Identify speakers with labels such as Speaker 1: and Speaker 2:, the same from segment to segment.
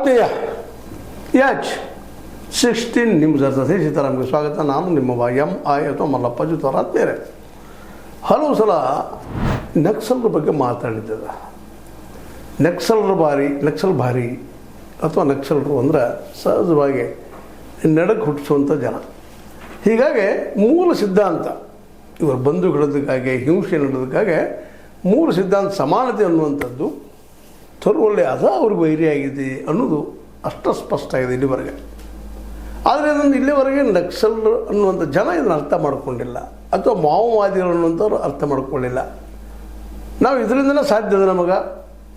Speaker 1: ಆತ್ಮೀಯ ಯಾಚ್ 16 ನ್ಯೂಸ್ ಅರ್ಥ ಸೀತಾರಾಮ್ಗೆ ಸ್ವಾಗತ. ನಾನು ನಿಮ್ಮ MI ಅಥವಾ ಮಲ್ಲಪ್ಪ ಜುತವರಾತ್ ಬೇರೆ. ಹಲವು ಸಲ ನಕ್ಸಲರ ಬಗ್ಗೆ ಮಾತಾಡಿದ್ದ. ನಕ್ಸಲ್ ಭಾರಿ ಅಥವಾ ನಕ್ಸಲರು ಅಂದರೆ ಸಹಜವಾಗಿ ನಡಕ್ಕೆ ಹುಟ್ಟಿಸುವಂಥ ಜನ. ಹೀಗಾಗಿ ಮೂಲ ಸಿದ್ಧಾಂತ ಇವರು ಬಂಧುಗಳದಕ್ಕಾಗಿ ಹಿಂಸೆ ನಡೆದಕ್ಕಾಗಿ ಮೂಲ ಸಿದ್ಧಾಂತ ಸಮಾನತೆ ಅನ್ನುವಂಥದ್ದು ತರುವಲ್ಲಿ ಅದ ಅವ್ರಿಗೆ ವೈರಿಯಾಗಿದೆ ಅನ್ನೋದು ಅಷ್ಟು ಸ್ಪಷ್ಟ ಆಗಿದೆ ಇಲ್ಲಿವರೆಗೆ. ಆದರೆ ಅದನ್ನು ಇಲ್ಲಿವರೆಗೆ ನಕ್ಸಲ್ ಅನ್ನುವಂಥ ಜನ ಇದನ್ನು ಅರ್ಥ ಮಾಡ್ಕೊಂಡಿಲ್ಲ, ಅಥವಾ ಮಾವೋವಾದಿಗಳು ಅನ್ನುವಂಥವ್ರು ಅರ್ಥ ಮಾಡ್ಕೊಳ್ಳಿಲ್ಲ. ನಾವು ಇದರಿಂದಲೇ ಸಾಧ್ಯದ ನಮಗೆ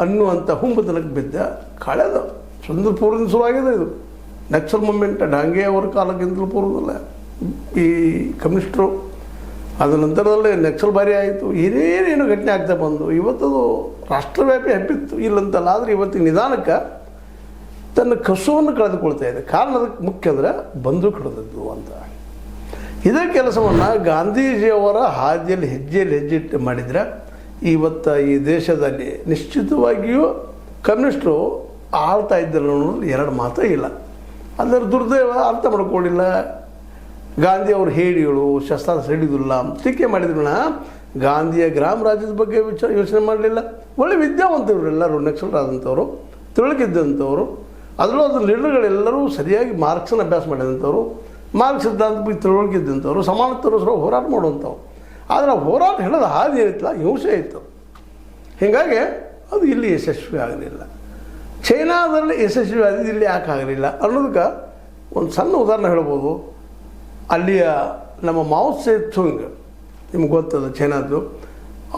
Speaker 1: ಅನ್ನುವಂಥ ಹುಂಬತನಕ್ಕೆ ಬಿದ್ದ ಕಳೆದ ಸ್ವತಂತ್ರ ಪೂರ್ವದಿಂದ ಶುರುವಾಗಿದೆ. ಇದು ನಕ್ಸಲ್ ಮೂಮೆಂಟ್ ಡಾಂಗೆ ಅವರ ಕಾಲಕ್ಕಿಂತಲೂ ಪೂರ್ವದಲ್ಲ. ಈ ಕಮ್ಯುನಿಸ್ಟರು ಅದ ನಂತರದಲ್ಲೇ ನಕ್ಸಲ್ ಭಾರಿ ಆಯಿತು. ಏನೇನು ಘಟನೆ ಆಗ್ತಾ ಬಂದು ಇವತ್ತದು ರಾಷ್ಟ್ರವ್ಯಾಪಿ ಹಬ್ಬಿತ್ತು ಇಲ್ಲಂತಲ್ಲ. ಆದರೆ ಇವತ್ತಿನ ನಿಧಾನಕ್ಕೆ ತನ್ನ ಕಸುವನ್ನು ಕಳೆದುಕೊಳ್ತಾ ಇದೆ. ಕಾರಣ ಅದಕ್ಕೆ ಮುಖ್ಯ ಅಂದರೆ ಬಂದು ಕಳೆದದ್ದು ಅಂತ. ಇದೇ ಕೆಲಸವನ್ನು ಗಾಂಧೀಜಿಯವರ ಹಾದಿಯಲ್ಲಿ ಹೆಜ್ಜೆಯಲ್ಲಿ ಹೆಜ್ಜೆ ಮಾಡಿದರೆ ಇವತ್ತು ಈ ದೇಶದಲ್ಲಿ ನಿಶ್ಚಿತವಾಗಿಯೂ ಕಮ್ಯುನಿಸ್ಟರು ಆಳ್ತಾ ಇದ್ದರು ಅನ್ನೋದು ಎರಡು ಮಾತೇ ಇಲ್ಲ. ಅದರ ದುರ್ದೈವ ಅರ್ಥ ಮಾಡ್ಕೊಳ್ಳಿಲ್ಲ. ಗಾಂಧಿಯವರು ಹೇಳಿಗಳು ಶಸ್ತ್ರಾಸ್ತ್ರ ಹಿಡಿದಿಲ್ಲ ಟೀಕೆ ಮಾಡಿದ್ರನ್ನ ಗಾಂಧಿಯ ಗ್ರಾಮ ರಾಜ್ಯದ ಬಗ್ಗೆ ಯೋಚನೆ ಮಾಡಲಿಲ್ಲ. ಒಳ್ಳೆ ವಿದ್ಯಾವಂತರು ಎಲ್ಲರೂ ನಕ್ಸಲರಾದಂಥವ್ರು, ತಿಳುಕಿದ್ದಂಥವ್ರು, ಅದರಲ್ಲೂ ಅದ್ರ ಲೀಡರ್ಗಳೆಲ್ಲರೂ ಸರಿಯಾಗಿ ಮಾರ್ಕ್ಸನ್ನು ಅಭ್ಯಾಸ ಮಾಡಿದಂಥವ್ರು, ಮಾರ್ಕ್ಸ್ ಸಿದ್ಧಾಂತ ಬಗ್ಗೆ ತಿಳುವಳಿಕಿದ್ದಂಥವ್ರು, ಸಮಾನತರು ಹೋರಾಟ ಮಾಡುವಂಥವ್ರು. ಆದರೆ ಆ ಹೋರಾಟ ಹೇಳೋದು ಹಾದಿ ಏನಿತ್ತಲ್ಲ ಹಿಂಸೆ ಇತ್ತು. ಹೀಗಾಗಿ ಅದು ಇಲ್ಲಿ ಯಶಸ್ವಿ ಆಗಲಿಲ್ಲ. ಚೈನಾದಲ್ಲಿ ಯಶಸ್ವಿ ಆದಿದ್ದು ಇಲ್ಲಿ ಯಾಕೆ ಆಗಲಿಲ್ಲ ಅನ್ನೋದಕ್ಕೆ ಒಂದು ಸಣ್ಣ ಉದಾಹರಣೆ ಹೇಳ್ಬೋದು. ಅಲ್ಲಿಯ ನಮ್ಮ ಮಾವೋ ಸೆ ತುಂಗ್ ನಿಮ್ಗೆ ಗೊತ್ತದ ಚೈನಾದ್ದು.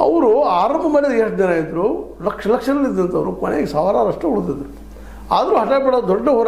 Speaker 1: ಅವರು ಆರಂಭ ಮಾಡಿದ ಎಷ್ಟು ಜನ ಇದ್ದರು, ಲಕ್ಷ ಲಕ್ಷದಲ್ಲಿದ್ದಂಥವ್ರು ಕೊನೆಗೆ ಸಾವಿರಾರಷ್ಟು ಉಳಿದಿದ್ರು. ಆದರೂ ಹಠ ಬಿಡೋ ದೊಡ್ಡ ಹೋರಾಟ